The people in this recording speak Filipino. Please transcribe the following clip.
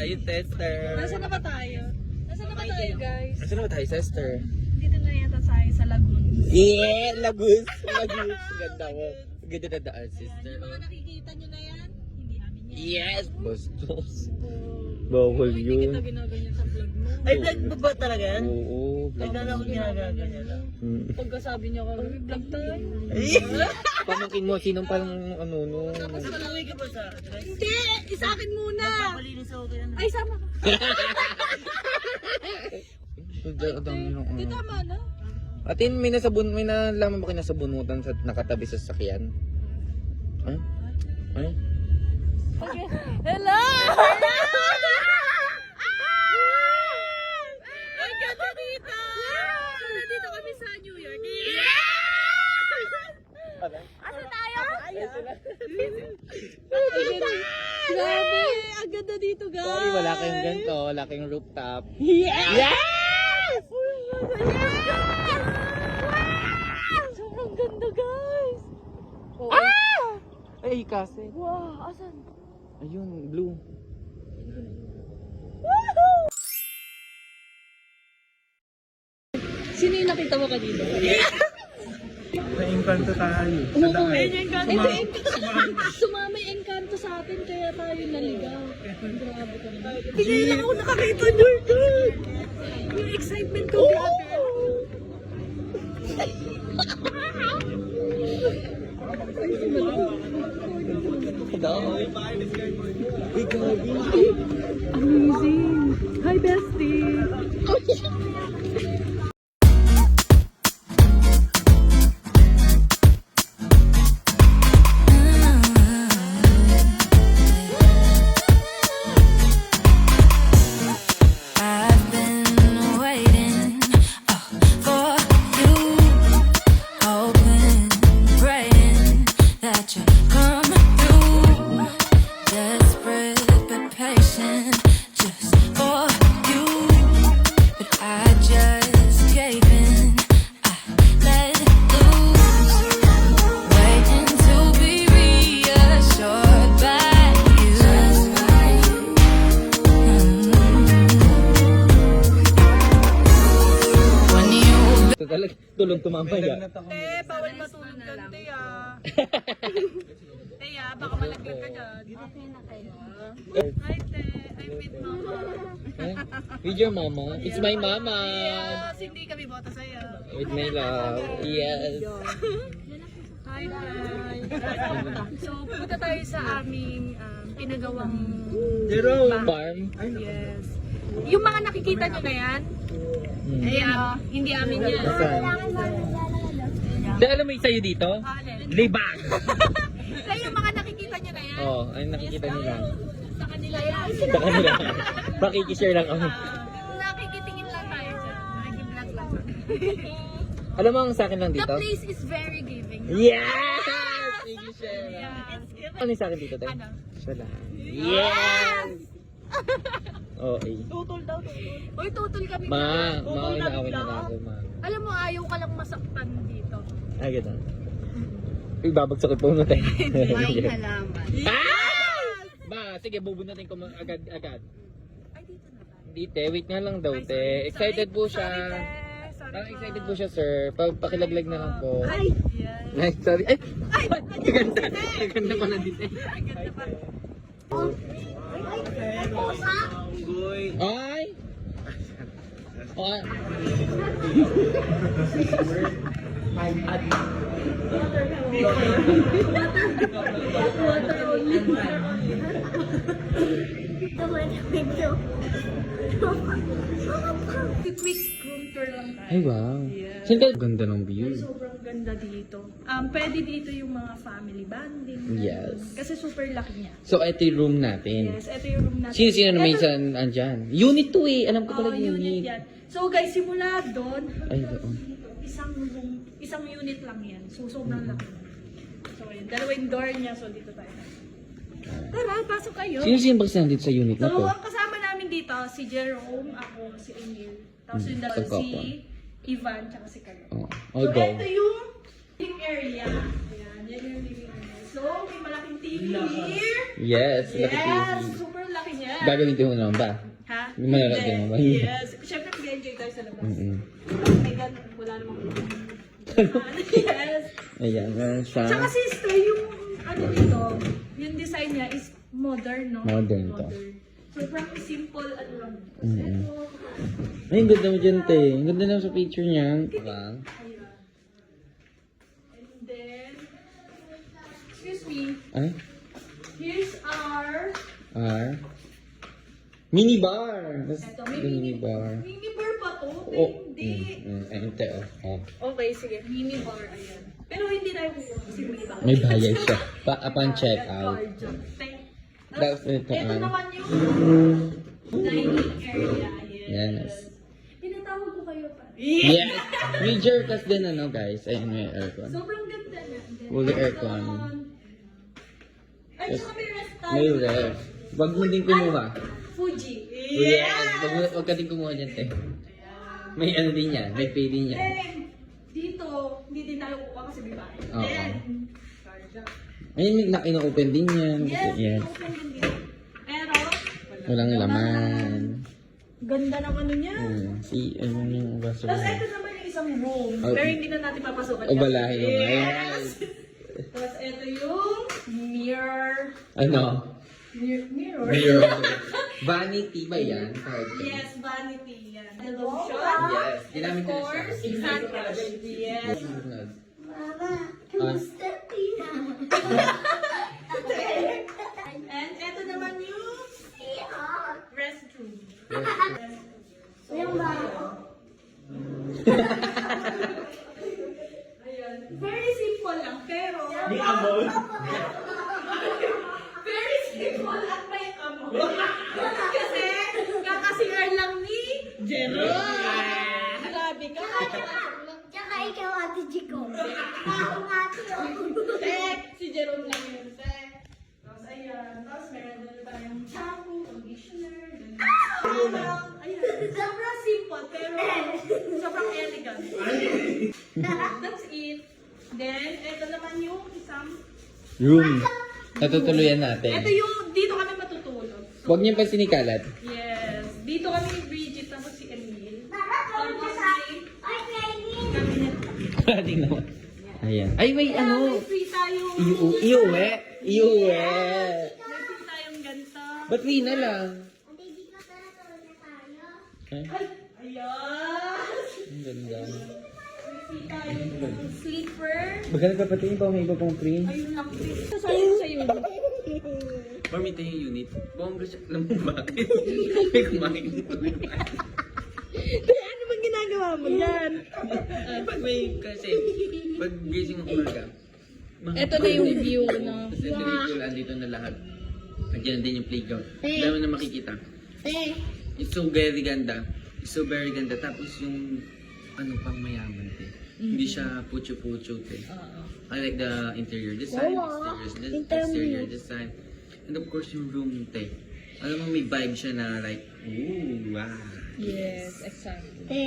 Ayun, sister. Nasaan na ba tayo? Nasaan na ba tayo, guys? Nasaan na ba tayo, sister? Dito na yata tayo sa Lagoon. Yeah! Lagus! Lagus! Ganda mo. Ganda na daan, sister. Yung mga nakikita nyo na yan, hindi amin yan. Yes! Bastos. Bawal Hindi yun. kita ginaganyan sa vlog mo. Ay, vlog mo ba talaga yan? Oo. Nagdala ko ginagaganyan lang. Pagkasabi niya ka, vlog tayo. Pamangkin mo, sinong parang ano, no? Nakauwi ka ba sa address? Hindi! Isa akin muna! Papalinis ako kaya na. Ay, sama ka. Hindi Dito, tama na. Atin, may nalaman ba kayo nasabunutan sa nakatabi sa sasakyan? Ay? Ay? Okay. Hello! Ang ganda dito! Nandito kami sa New York. Asa tayo? Grabe! Ang ganda dito, guys! Sorry, wala kayong ganito. Wala kayong rooftop. Yes! Sobrang ganda, guys! Oh, Ay, kasi. wow! Asan? Ayun, blue. Sino yung nakita mo kanina? Na-engkanto tayo. Sa daan. Sumama yung engkanto sa atin, kaya tayo naligaw. Grabe ka naman. Hindi lang ako nakakita, Jordan! Yung excitement ko, grabe. Amazing! Hi, bestie! I've been waiting for you, hoping, praying that you come through. Desperate but patient, just for you. But I just gave in, I let loose, waiting to be reassured by you. When you Ito talaga, tulong tumamaya. Bawal matulog ka, Teya. Teya, baka malaglag ka dyan. Okay na kayo. Hi, Te. I'm with Mama. Eh? With your mama? It's my mama. Yes, hindi kami boto sa'yo. With my love. Yes. Hi, hi. So, pupunta tayo sa aming pinagawang Farm. Yes. Yung mga nakikita nyo na yan, hindi amin yan. Saan? Dahil alam mo yung sa'yo dito? Libag! So, yung mga nakikita nyo na yan, Oo, ay nakikita nila. sa kanila yan. Sa kanila. Makikishare lang kami. Nakikitingin lang tayo dyan. Nakikiblog lang. Alam mo ang sa akin lang The dito? place is very giving. Yes! Sige, share. Yeah. Ano yung sa akin dito, tayo? Ano? Siya lang. Yes! Okay. Tutol daw, tutol. Uy, tutol kami. Ma, Tutol inaawin na daw. ako, ma. Alam mo, ayaw ka lang masaktan dito. Ay, gano'n. Ibabagsak yung puno tayo. May halaman. Ah! Ba, sige, bubunutin ko agad-agad. Ay, dito na tayo. Hindi, te. Wait nga lang daw, te. Excited po siya. Parang excited po siya, sir. Pakilaglag na lang po. Ay! Yan. Ay, sorry. Ay! Ay! Ganda. Ganda pala dito. Ay, ganda pa. Ay! Ay! Quick room tour lang tayo. Ay, wow. Yeah. Siyempre, ganda ng view. Sobrang ganda dito. Pwede dito yung mga family bonding. Yes. Kasi super laki niya. So, ito yung room natin. Yes, ito yung room natin. Sino na may Ito- isang andyan? Unit 2 eh. Alam ko Oo, talaga unit unit. yan. So guys, simula doon, Ay, doon. isang room, isang unit lang yan. So sobrang laki. So yun, dalawang door niya. So dito tayo. Tara, pasok kayo. Sino ba kasi nandito sa unit na So to? ang kasama namin dito, si Jerome, ako, si Emil. Tapos yung dalawa Pagkapa. si Ivan, tsaka si Carlo. Oh, So I'll go. ito yung living area. Ayan, yan yung living area. So So, may malaking TV here. Yes, laki Yes, TV. super laki niya. Gagamitin mo naman ba? Ha? Malalagyan mo ba? Yes. Siyempre, mag-enjoy tayo sa labas. Mm-mm. May wala namang yes. Ayan, meron siya. Tsaka sister, yung ano dito, yung design niya is modern, no? Modern to. Sobrang simple, ano lang. Mm-mm. Ay, ang ganda mo dyan, te. Ang ganda naman sa picture niya. Diba? Ayan. And then, excuse me, Ay? here's our, Mini bar! That's eto, the mini bar. mini bar pa to? Oh. Hindi. Ayun, te, oh. Okay, sige, mini bar, ayan. Pero hindi tayo kukuha kasi may bayad. May bayad siya. Upon check out. Tapos, Ito, ito ah. naman yung dining area. Yes. Tinatawag ko kayo pa. Yes! May jerkas din, ano, guys. Ayun, may aircon. Sobrang ganda niya. Fully aircon. Ay, Yes. saka may rest tayo. May ref. Wag mo din kumuha. Fuji. Yes! Wag ka din kumuha dyan, te. May ano din yan. May pay din yan. Then, dito, hindi din tayo kukuha kasi may bayad. Oo. Then, Ayun, ino-open din yan. yes, open din dito. Pero, Walang laman. ganda ng ano niya. Ayun yung baso. Tapos ito naman yung isang room. Oh. Pero hindi na natin papasukan. O, balahin mo. Yes! Tapos ito yung mirror. Ano? Mirror. Mirror. Vanity ba yan? Yes, vanity yan. The lotion. Yes. Ginamit Of ko course, siya. hand wash. Yes. And ito naman yung restroom. Ayan. Very simple lang, pero... May amol. Very simple at may amor. Kasi, kakasiran lang ni Jerome. Grabe ka. Tsaka ikaw, Ate Chico. Ako, Ate, oh. Tek, si Jerome lang yun, Tek. Tapos ayan, tapos meron din tayong shampoo, conditioner, ganun. Ayan, sobrang simple, pero sobrang elegant. That's it. Then, ito naman yung isang, Room. Natutuluyan ito natin. yung, dito kami matutulog. So, Huwag niyo pa sinikalat. yes, dito kami ni Bridget, tapos si Emil. Tara, tawag ka sa akin. Ay, kainin. Cabinet. Tingnan mo. Ayan. Ay, may Kaya ano. may free tayong, Iuwi. Iuwi. may free tayong ganito. Ba't free na lang? Ate Chico, tara, tawag na tayo. Ay, Ay, ayan. ang ganda. May free tayong sleeper. Baga nagpapatingin pa, may iba pang free. Ayun lang. Sasayin sa'yo. Pamita yung unit. Bongga siya. Alam mo bakit? May kumain dito. Ano bang ginagawa mo dyan? Pag may kasi, pag gising ng umaga. Ito na yung view na. Tapos ito yung andito na lahat. Andiyan din yung playground. Dami na makikita. It's so very ganda. It's so very ganda. Tapos yung ano pang mayaman te. Hindi siya pucho-pucho te. I like the interior design, exterior design. And of course yung room te. Alam mo may vibe siya na like, ooh, wow. Yes, exactly. Te,